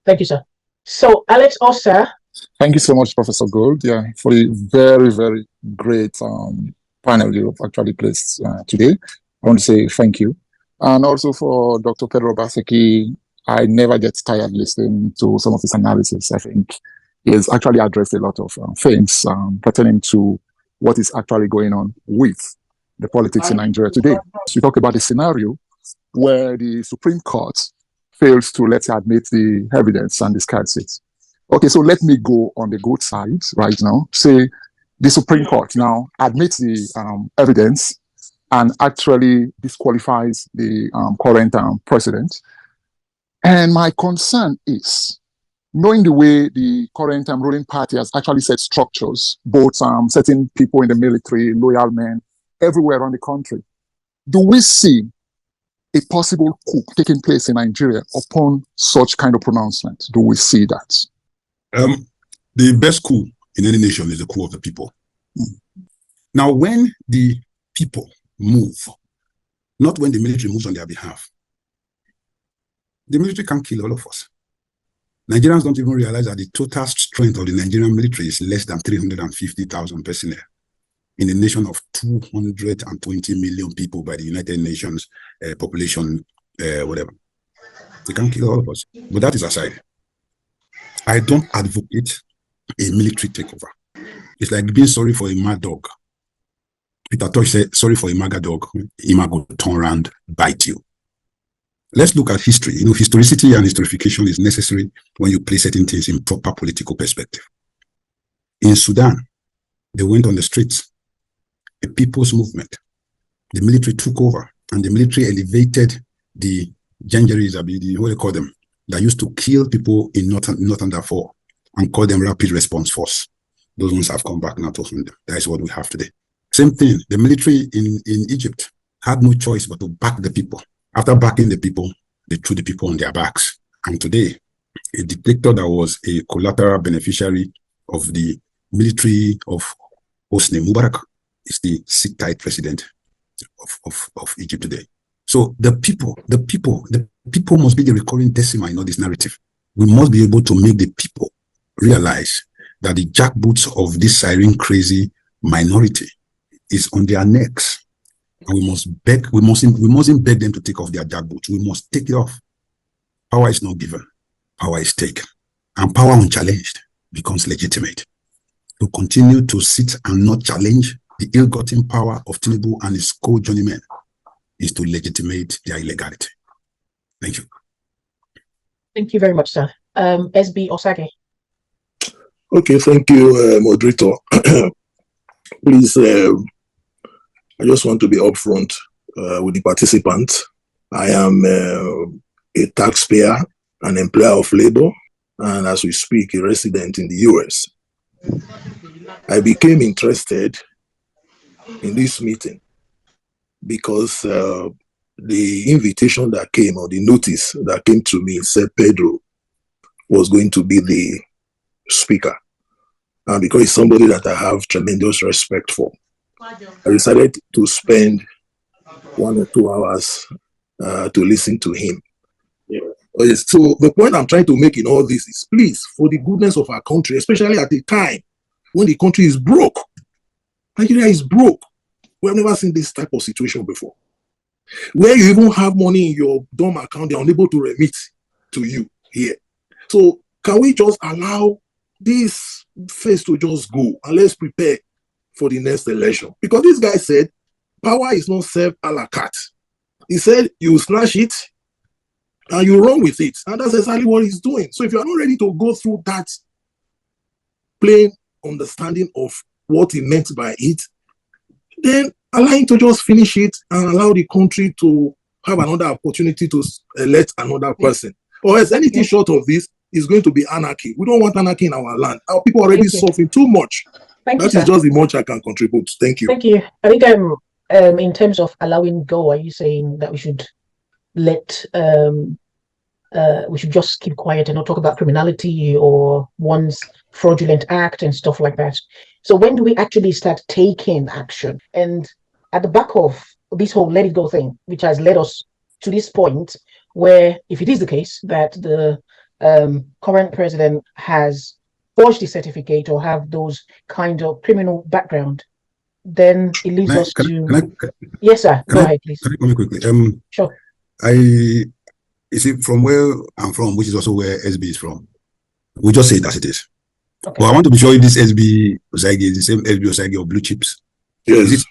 Thank you, sir. So, Alex Osa. Thank you so much, Professor Gold, for the very, very great panel you've actually placed today. I want to say thank you. And also for Dr. Pedro Obaseki, I never get tired listening to some of his analysis. I think he has actually addressed a lot of things pertaining to what is actually going on with the politics in Nigeria today. So we talk about a scenario where the Supreme Court fails to, let's say, admit the evidence and discards it. Okay, so let me go on the good side right now. Say the Supreme Court now admits the evidence and actually disqualifies the current president. And my concern is, knowing the way the current ruling party has actually set structures, both certain people in the military, loyal men, everywhere around the country, do we see a possible coup taking place in Nigeria upon such kind of pronouncement? Do we see that? The best coup in any nation is the coup of the people. Now, when the people move, not when the military moves on their behalf, the military can kill all of us. Nigerians don't even realize that the total strength of the Nigerian military is less than 350,000 personnel in a nation of 220 million people by the United Nations population, whatever. They can kill all of us. But that is aside. I don't advocate a military takeover. It's like being sorry for a mad dog. Peter Tosh said, sorry for a maga dog, Imago turn around, bite you. Let's look at history. You know, historicity and historification is necessary when you place certain things in proper political perspective. In Sudan, they went on the streets, a people's movement. The military took over, and the military elevated the Janjaweeds, what do you call them, that used to kill people in Northern Darfur, and call them Rapid Response Force. Those ones have come back now to them. That is what we have today. Same thing, the military in Egypt had no choice but to back the people. After backing the people, they threw the people on their backs. And today, a dictator that was a collateral beneficiary of the military of Hosni Mubarak is the sit-tight president of Egypt today. So the people must be the recurring decimal in all this narrative. We must be able to make the people realize that the jackboots of this siren crazy minority is on their necks. And we mustn't beg them to take off their jackboots. We must take it off. Power is not given. Power is taken. And power unchallenged becomes legitimate. To continue to sit and not challenge the ill-gotten power of Tinubu and his co-journeymen is to legitimate their illegality. Thank you. Thank you very much, sir. SB Osage. Okay, thank you, moderator. Please, I just want to be upfront with the participants. I am a taxpayer, an employer of labor, and as we speak, a resident in the US. I became interested in this meeting because the invitation that came, or the notice that came to me, said Pedro was going to be the speaker. And because he's somebody that I have tremendous respect for, I decided to spend 1 or 2 hours to listen to him. Yeah. So the point I'm trying to make in all this is, please, for the goodness of our country, especially at the time when the country is broke, Nigeria is broke. We have never seen this type of situation before, where you even have money in your dorm account, they're unable to remit to you here. So can we just allow this phase to just go, and let's prepare for the next election? Because this guy said power is not served a la carte. He said you snatch it and you run with it, and that's exactly what he's doing. So if you're not ready to go through that plain understanding of what he meant by it, then allow him to just finish it and allow the country to have another opportunity to elect another person. Or else anything short of this is going to be anarchy. We don't want anarchy in our land. Our people are already suffering too much. That is just the much I can contribute. Thank you. Thank you. I think in terms of allowing go, are you saying that we should let we should just keep quiet and not talk about criminality or one's fraudulent act and stuff like that? So when do we actually start taking action? And at the back of this whole let it go thing, which has led us to this point where, if it is the case that the current president has forged the certificate or have those kind of criminal background, then it leads us to... Yes, sir. Go ahead, please. Can I come in quickly? Sure. You see, from where I'm from, which is also where SB is from, we just say it as it is. Okay. But I want to be sure if this SB Osage is the same SB Osage of Blue Chips. Yes.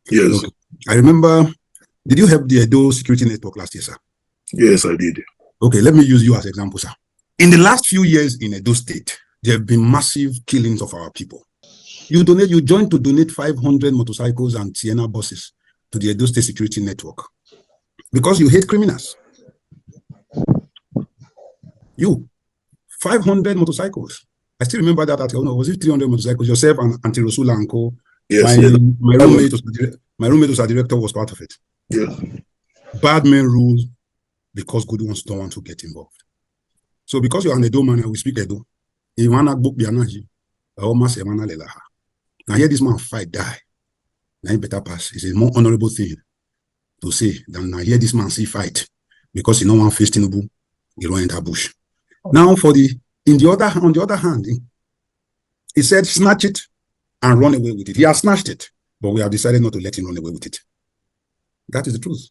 Yes. Okay. I remember, did you help the Edo Security Network last year, sir? Yes, I did. Okay, let me use you as an example, sir. In the last few years in Edo State, there have been massive killings of our people. You joined to donate 500 motorcycles and Sienna buses to the Edo State Security Network because you hate criminals. 500 motorcycles. I still remember that article. No, was it 300 motorcycles? Yourself and Auntie Rosula and co. Yes, my roommate was a director, was part of it. Yes. Bad men rule because good ones don't want to get involved. So because you're an Edo man and we speak Edo, now hear this man fight, die. Now better pass. It's a more honorable thing to say than now hear this man see fight because he no one face Tinubu, he run enter bush. Now on the other hand, he said snatch it and run away with it. He has snatched it, but we have decided not to let him run away with it. That is the truth.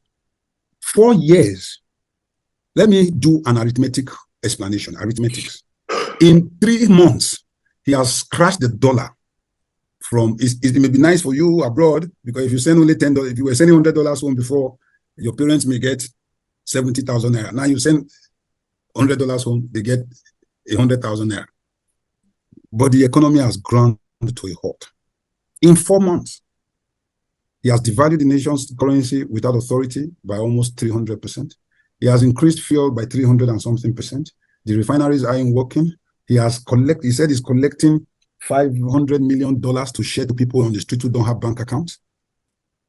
4 years. Let me do an arithmetic explanation. Arithmetics. In 3 months, he has crashed the dollar from it may be nice for you abroad, because if you send only $10, if you were sending $100 home before, your parents may get 70,000 naira. Now you send $100 home, they get 100,000 naira. But the economy has ground to a halt. In 4 months, he has devalued the nation's currency without authority by almost 300%. He has increased fuel by 300 and something percent. The refineries aren't working. He said he's collecting $500 million to share to people on the street who don't have bank accounts.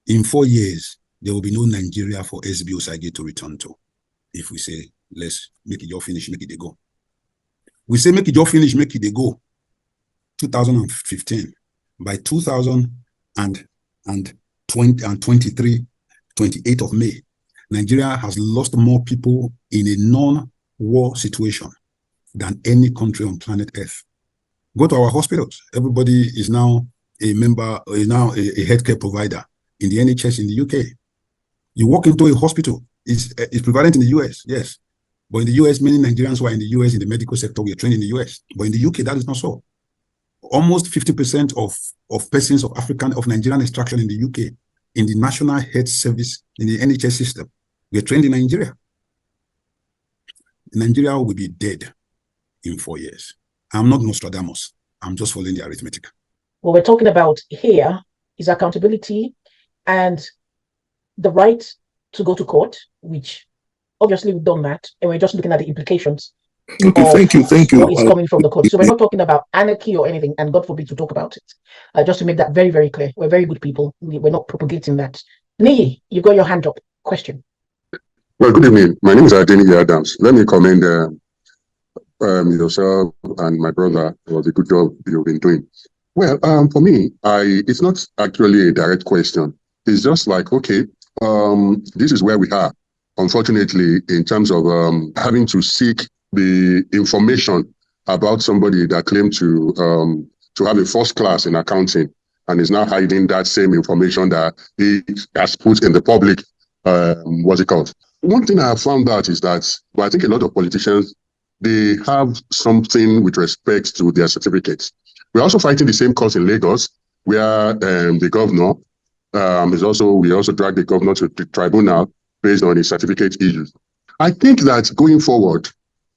In 4 years, there will be no Nigeria for SB Osagie to return to. If we say, let's make it your finish, make it they go. We say, make it your finish, make it they go. 2015. By 2023, 28th of May, Nigeria has lost more people in a non-war situation than any country on planet Earth. Go to our hospitals. Everybody is now a member, a healthcare provider in the NHS in the UK. You walk into a hospital, it's prevalent in the US, yes. But in the US, many Nigerians who are in the US in the medical sector, we are trained in the US. But in the UK, that is not so. Almost 50% of persons of Nigerian extraction in the UK, in the National Health Service, in the NHS system, we are trained in Nigeria. Nigeria will be dead in 4 years. I'm not Nostradamus. I'm just following the arithmetic. What we're talking about here is accountability and the right to go to court, which obviously we've done that, and we're just looking at the implications. Okay, thank you. What is coming from the court. So we're not talking about anarchy or anything, and God forbid to talk about it. Just to make that very, very clear. We're very good people. We're not propagating that. Niyi, you've got your hand up. Question. Well, good evening. My name is Adeni Adams. Let me commend yourself and my brother for the good job you've been doing. Well, for me, it's not actually a direct question. It's just like, okay, this is where we are, unfortunately, in terms of having to seek the information about somebody that claimed to have a first class in accounting and is now hiding that same information that he has put in the public. What's it called? One thing I have found out is that, well, I think a lot of politicians, they have something with respect to their certificates. We're also fighting the same cause in Lagos, where the governor we also dragged the governor to the tribunal based on his certificate issues. I think that going forward,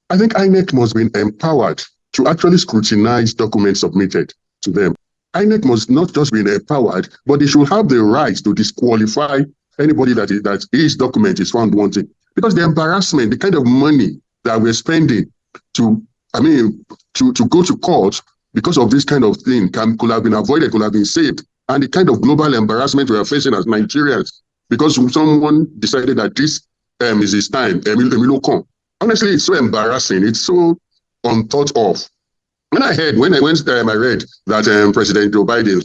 I think INEC must be empowered to actually scrutinize documents submitted to them. INEC must not just be empowered, but they should have the right to disqualify anybody that his document is found wanting. Because the embarrassment, the kind of money that we're spending to go to court because of this kind of thing could have been avoided, could have been saved. And the kind of global embarrassment we are facing as Nigerians because someone decided that this is his time. Honestly, it's so embarrassing. It's so unthought of. When I read that President Joe Biden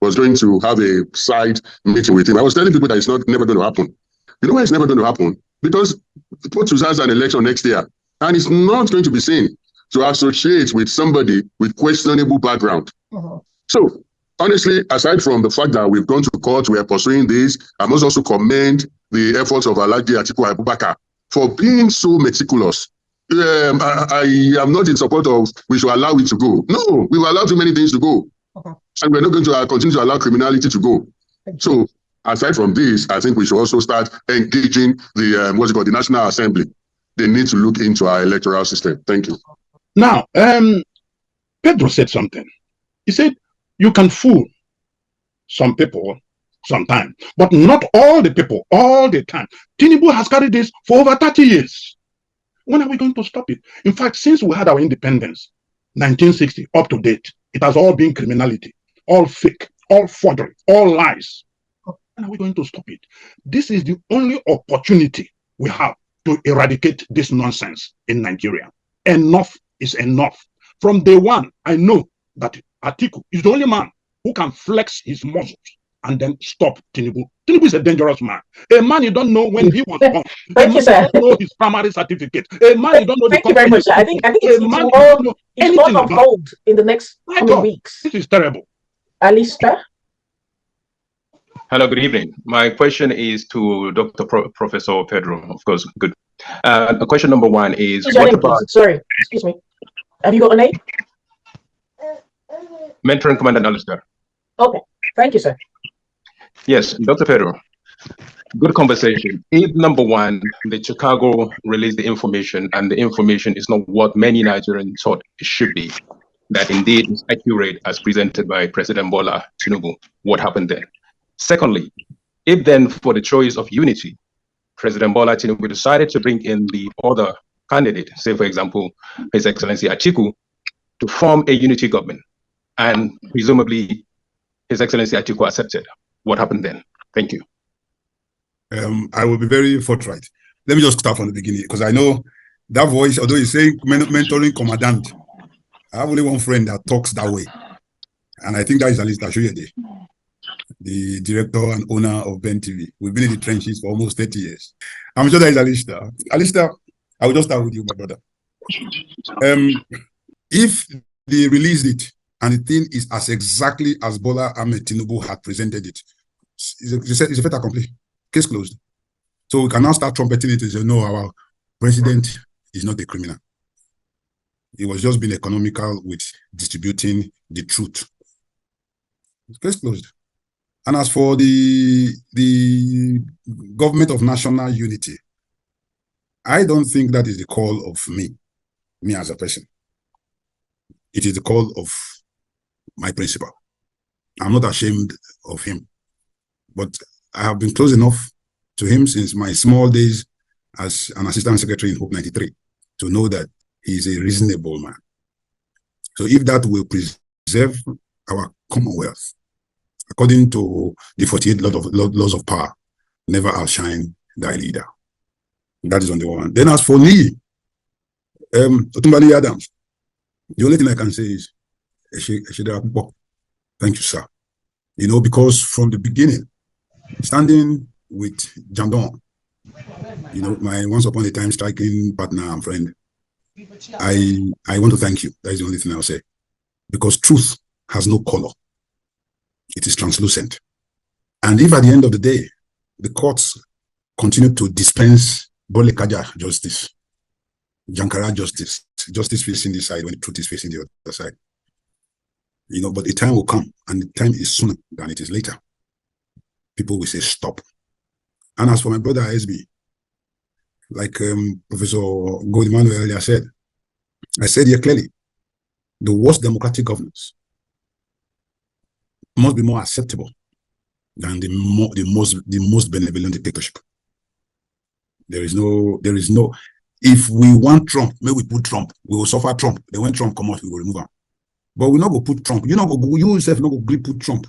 was going to have a side meeting with him, I was telling people that it's never going to happen. You know why it's never going to happen? Because POTUS has an election next year, and it's not going to be seen to associate with somebody with questionable background. So, honestly, aside from the fact that we've gone to court, we are pursuing this, I must also commend the efforts of Alhaji Atiku Abubakar for being so meticulous. I am not in support of we should allow it to go. No, we've allowed too many things to go. And we're not going to continue to allow criminality to go. So, aside from this, I think we should also start engaging the National Assembly. They need to look into our electoral system. Thank you. Now, Pedro said something. He said, you can fool some people sometime, but not all the people, all the time. Tinubu has carried this for over 30 years. When are we going to stop it? In fact, since we had our independence, 1960, up to date, it has all been criminality, all fake, all forgery, all lies. When are we going to stop it? This is the only opportunity we have to eradicate this nonsense in Nigeria. Enough is enough. From day one, I know that Atiku is the only man who can flex his muscles and then stop Tinubu. Tinubu is a dangerous man. A man you don't know when he was born. Thank you, sir. You don't know his primary certificate. A man you don't know Thank you very much, sir. I think it's more on hold in the next coming weeks. This is terrible. Alistair? Hello, good evening. My question is to Dr. Professor Pedro, of course. Good. Question number one is, sorry, excuse me. Have you got a name? Mentoring Commandant Alistair. Okay, thank you, sir. Yes, Dr. Pedro, good conversation. If, number one, the Chicago released the information and the information is not what many Nigerians thought it should be, that indeed is accurate as presented by President Bola Tinubu, what happened then? Secondly, if then for the choice of unity, President Bola Tinubu decided to bring in the other candidate, say for example, His Excellency Atiku, to form a unity government, and presumably His Excellency Atiku accepted, what happened then? Thank you. I will be very forthright. Let me just start from the beginning, because I know that voice, although he's saying mentoring commandant, I have only one friend that talks that way. And I think that is Alistair Shoyede, the director and owner of Ben TV. We've been in the trenches for almost 30 years. I'm sure that is Alistair. Alistair, I will just start with you, my brother. If they released it and the thing is as exactly as Bola Ahmed Tinubu had presented it, it's a fait accompli. Case closed. So we can now start trumpeting it and say, no, our president is not a criminal. He was just being economical with distributing the truth. Case closed. And as for the government of national unity, I don't think that is the call of me as a person. It is the call of my principal. I'm not ashamed of him, but I have been close enough to him since my small days as an assistant secretary in Hope 93 to know that he is a reasonable man. So if that will preserve our Commonwealth, according to the 48 laws of power, never outshine thy leader. That is on the one. Then as for me, Otumbali Adams, the only thing I can say is, thank you, sir. You know, because from the beginning, standing with Jandon, you know, my once upon a time striking partner and friend, I want to thank you. That is the only thing I'll say. Because truth has no color. It is translucent. And if at the end of the day, the courts continue to dispense Bolekaja justice, Jankara justice facing this side when the truth is facing the other side, you know, but the time will come, and the time is sooner than it is later. People will say stop. And as for my brother SB, like Professor Gold Emmanuel earlier said, I said here clearly, the worst democratic governance must be more acceptable than the most benevolent dictatorship. There is no. If we want Trump, may we put Trump. We will suffer Trump. Then when Trump comes out, we will remove him. But we not go put Trump. You yourself not go put Trump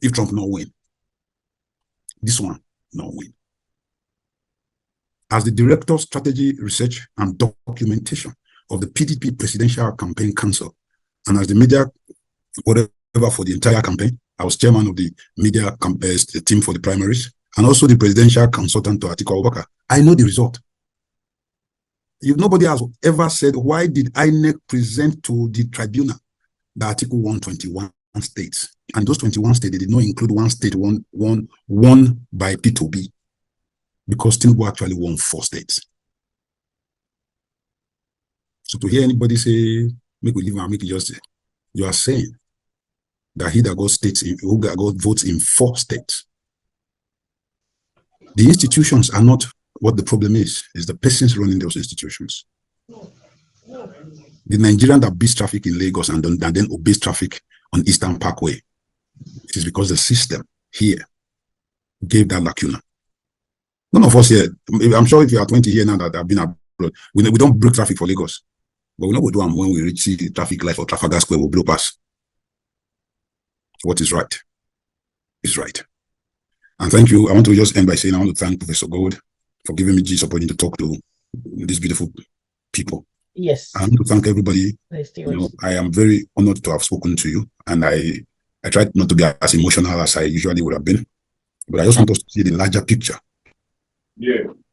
if Trump not win. This one not win. As the Director of Strategy, Research and Documentation of the PDP Presidential Campaign Council, and as the media whatever for the entire campaign, I was chairman of the media team for the primaries, and also the presidential consultant to Atiku Abubakar. I know the result. If nobody has ever said, why did INEC present to the tribunal that Article 121 states? And those 21 states, they did not include one state won by P2B, because Tinubu actually won 4 states. So to hear anybody say, make we leave and make it just, you are saying that he that got votes in 4 states. The institutions are not what the problem is. It's the persons running those institutions. The Nigerian that beats traffic in Lagos and then obeys traffic on Eastern Parkway, it is because the system here gave that lacuna. None of us here, I'm sure if you are 20 here now that have been abroad, we don't break traffic for Lagos. But we know what we do when we reach the traffic light or Trafalgar Square, we'll blow past. What is right is right. And thank you. I want to just end by saying I want to thank Professor Gold for giving me this opportunity to talk to these beautiful people. Yes. I want to thank everybody. You know, I am very honored to have spoken to you, and I tried not to be as emotional as I usually would have been, but I just want us to see the larger picture.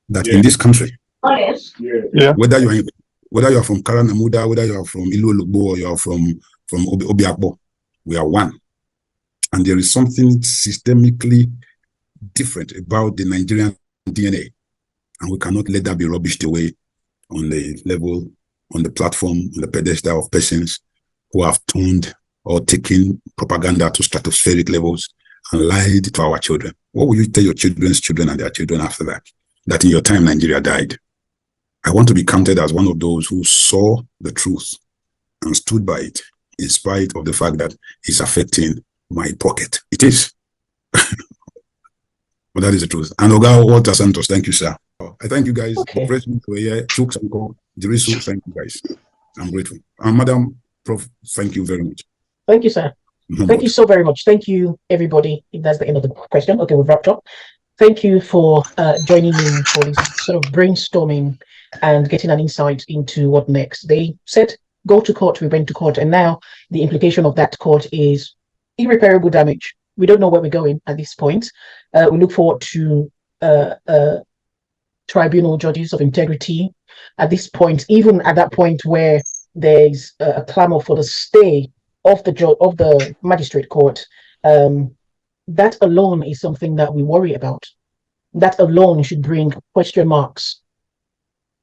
That in this country, whether you are from Karanamuda, whether you are from Ilu Olugbo, or you are from Obiakbo, we are one. And there is something systemically different about the Nigerian DNA. And we cannot let that be rubbished away on the level, on the platform, on the pedestal of persons who have turned or taken propaganda to stratospheric levels and lied to our children. What will you tell your children's children and their children after that? That in your time, Nigeria died. I want to be counted as one of those who saw the truth and stood by it, in spite of the fact that it's affecting my pocket. It is. But that is the truth. And Oga Walter Santos, thank you, sir. I thank you guys. Okay. The president were here, Chooks and Co, Jirisu, thank you guys. I'm grateful. And Madam Prof, thank you very much. Thank you, sir. Thank you so very much. Thank you, everybody. If that's the end of the question. Okay, we've wrapped up. Thank you for joining me for this sort of brainstorming and getting an insight into what next. They said, go to court, we went to court, and now the implication of that court is irreparable damage. We don't know where we're going at this point. We look forward to tribunal judges of integrity at this point, even at that point where there's a clamor for the stay of the magistrate court. That alone is something that we worry about. That alone should bring question marks,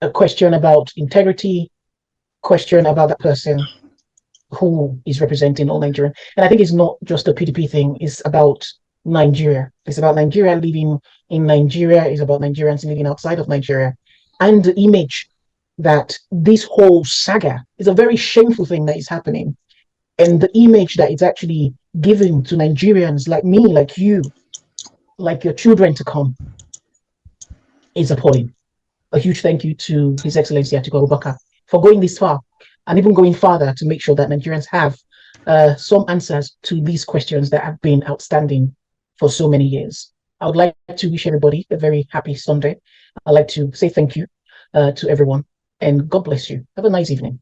a question about integrity, question about that person who is representing all Nigerians. And I think it's not just a PDP thing, it's about Nigeria. It's about Nigeria living in Nigeria, it's about Nigerians living outside of Nigeria. And the image that this whole saga is a very shameful thing that is happening. And the image that it's actually given to Nigerians like me, like you, like your children to come is appalling. A huge thank you to His Excellency Atiku Abubakar for going this far and even going farther to make sure that Nigerians have some answers to these questions that have been outstanding for so many years. I would like to wish everybody a very happy Sunday. I'd like to say thank you to everyone and God bless you. Have a nice evening.